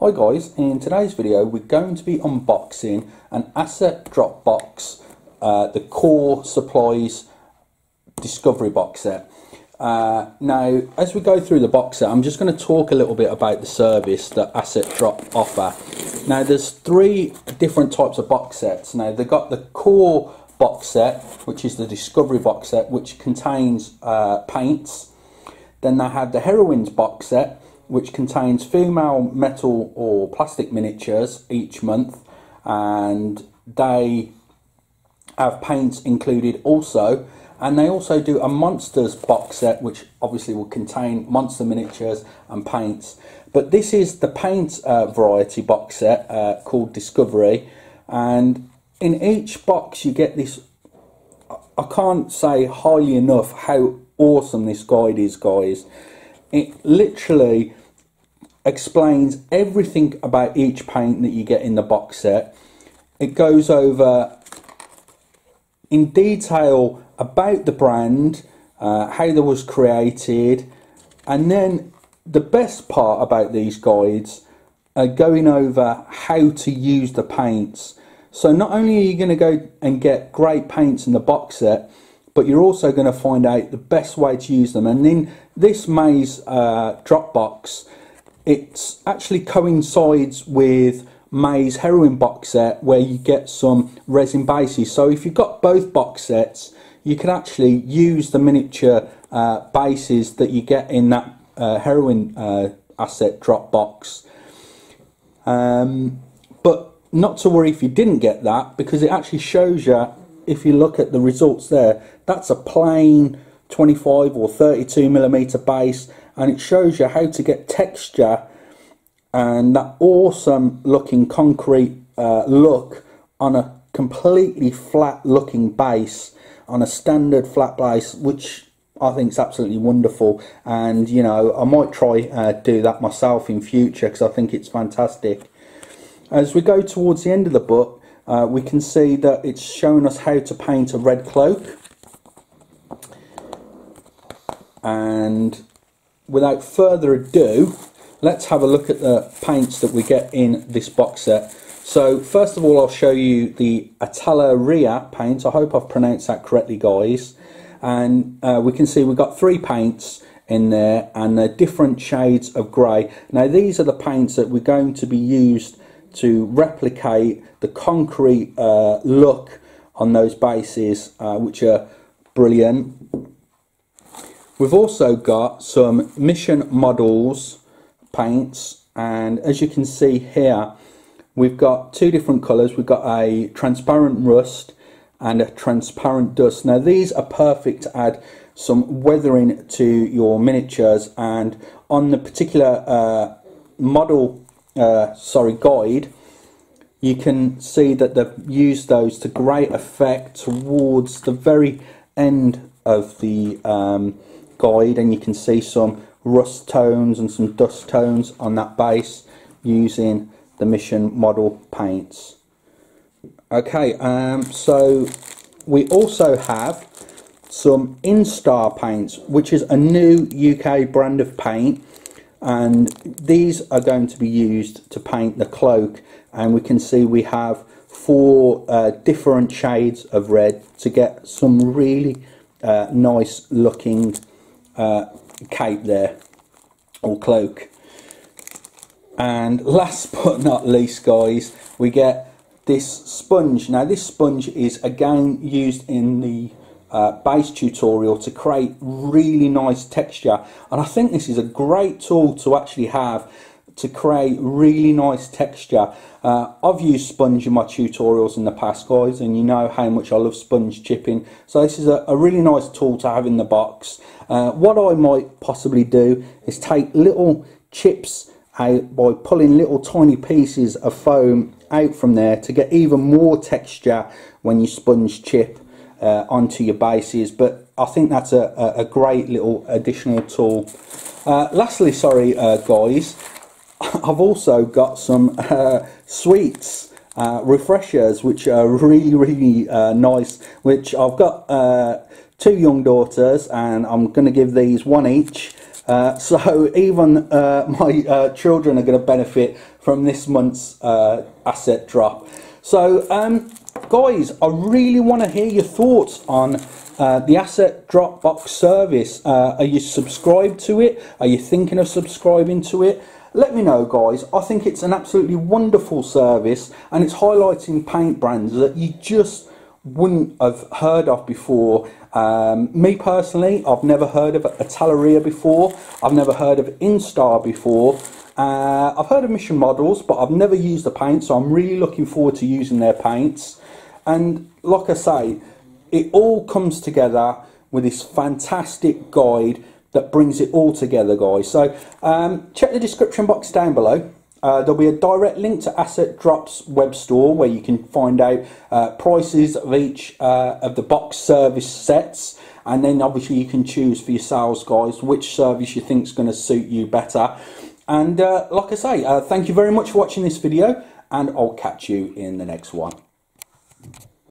Hi guys, in today's video we're going to be unboxing an Asset Drop box, the Core Supplies Discovery box set. Now as we go through the box set, I'm just going to talk a little bit about the service that Asset Drop offer. Now there's three different types of box sets. Now they've got the Core box set, which is the Discovery box set, which contains paints. Then they have the Heroines box set, which contains female metal or plastic miniatures each month, and they have paints included also. And they also do a Monsters box set, which obviously will contain monster miniatures and paints. But this is the paint variety box set called Discovery, and in each box you get this. I can't say highly enough how awesome this guide is, guys. It literally explains everything about each paint that you get in the box set. It goes over in detail about the brand, how they was created, and then the best part about these guides are going over how to use the paints. So not only are you going to go and get great paints in the box set, but you're also going to find out the best way to use them. And in this Maze drop box, it actually coincides with Maze Heroine box set, where you get some resin bases. So if you've got both box sets, you can actually use the miniature bases that you get in that Heroine Asset Drop box. But not to worry if you didn't get that, because it actually shows you, if you look at the results there, that's a plain 25 or 32mm base, and it shows you how to get texture and that awesome looking concrete look on a completely flat looking base, on a standard flat base, which I think is absolutely wonderful. And you know, I might try do that myself in future, because I think it's fantastic. As we go towards the end of the book, we can see that it's showing us how to paint a red cloak. And without further ado, let's have a look at the paints that we get in this box set. So first of all, I'll show you the Atalaria paint. I hope I've pronounced that correctly, guys. And we can see we've got three paints in there, and they're different shades of grey. Now these are the paints that we're going to be used to replicate the concrete look on those bases, which are brilliant. We've also got some Mission Models paints, and as you can see here, we've got two different colours. We've got a transparent rust and a transparent dust. Now these are perfect to add some weathering to your miniatures, and on the particular guide, you can see that they've used those to great effect towards the very end of the guide, and you can see some rust tones and some dust tones on that base using the Mission Model paints. Okay, so we also have some Instar paints, which is a new UK brand of paint, and these are going to be used to paint the cloak. And we can see we have four different shades of red to get some really nice looking cape there, or cloak. And last but not least, guys, we get this sponge. Now this sponge is again used in the base tutorial to create really nice texture, and I think this is a great tool to actually have to create really nice texture. I've used sponge in my tutorials in the past, guys, and you know how much I love sponge chipping, so this is a really nice tool to have in the box. What I might possibly do is take little chips out by pulling little tiny pieces of foam out from there to get even more texture when you sponge chip onto your bases. But I think that's a great little additional tool. Lastly, sorry guys, I've also got some sweets, refreshers, which are really nice, which I've got two young daughters, and I'm going to give these one each. So even my children are going to benefit from this month's asset drop. So guys, I really want to hear your thoughts on the asset drop box service. Are you subscribed to it? Are you thinking of subscribing to it? Let me know, guys. I think it's an absolutely wonderful service, and it's highlighting paint brands that you just wouldn't have heard of before. Me personally, I've never heard of Atalaria before. I've never heard of Instar before. I've heard of Mission Models, but I've never used the paint, so I'm really looking forward to using their paints. And like I say, it all comes together with this fantastic guide that brings it all together, guys. So check the description box down below. There'll be a direct link to Asset Drop's web store where you can find out prices of each of the box service sets, and then obviously you can choose for yourselves, guys, which service you think is going to suit you better. And like I say, thank you very much for watching this video, and I'll catch you in the next one.